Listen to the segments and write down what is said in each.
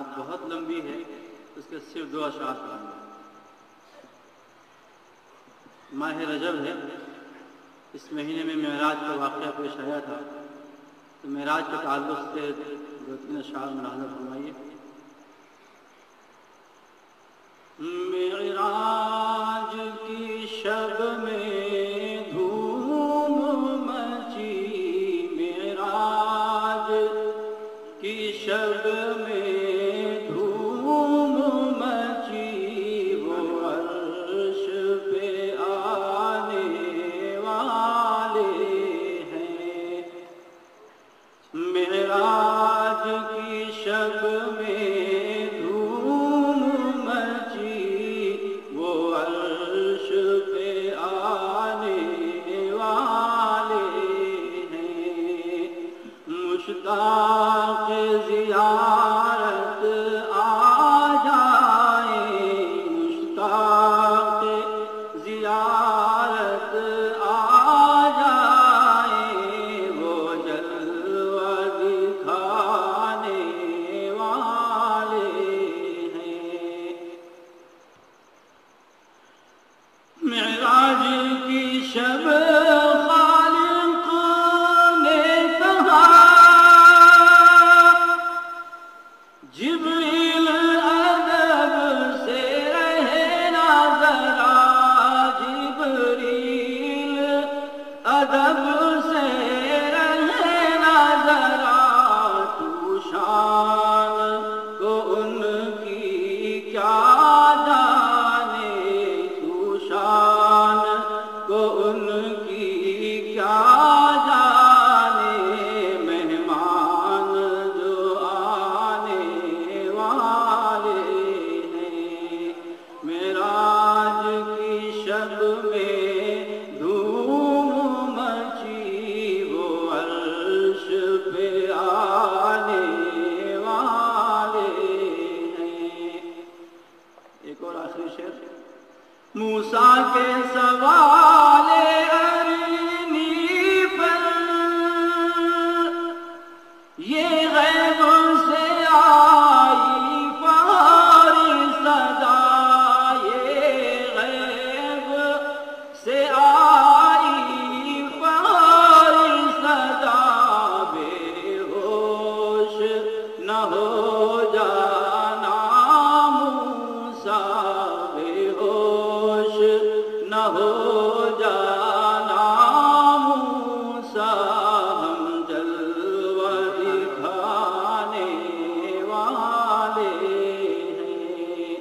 نعت بہت لمبی ہے، اس کے صرف 2 اشعار پڑھیں گے۔ ماہ رجب ہے، اس مہینے میں معراج کا واقعہ پیش آیا تھا، تو معراج کے تعلق سے 2-3 اشعار ملاحظہ فرمائیے۔ معراج کی شب میں دھوم مچی، معراج کی شب میں دھوم مچی، وہ عرش پہ آنے والے ہیں۔ معراج کی شب میں دھوم مچی، وہ عرش پہ آنے والے ہیں۔ مشتاق زیارت آ جائیں، مشتاق زیارت آ جائیں، وہ جلوہ دکھانے والے ہیں۔ معراج کی شب خالق نے کہا، جبریل ادب سے رہنا ذرا، جبریل ادب سے رہنا ذرا، تو شان کو ان کی کیا جانے، تو شان کو ان کی کیا جانے، مہمان جو آنے والے ہیں۔ معراج کی شب میں دھوم مچی، وہ عرش پہ آنے والے ہیں۔ ایک اور آخری شعر۔ موسیٰ کے سوال ارنی پر یہ غیب سے آئی فہری صدا، یہ غیب سے آئی فہری صدا، بے ہوش نہ ہو جانا موسیٰ، بے ہوش نہ ہو جانا موسیٰ، ہم جلوہ دکھانے والے ہیں۔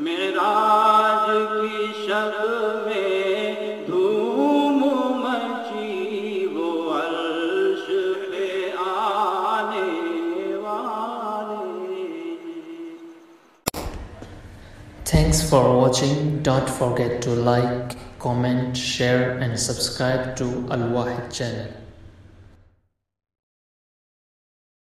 معراج کی شب میں دھوم مچی، وہ عرش پہ آنے والے ہیں۔ Thanks for watching. Don't forget to like, comment, share and subscribe to Al Wahid channel.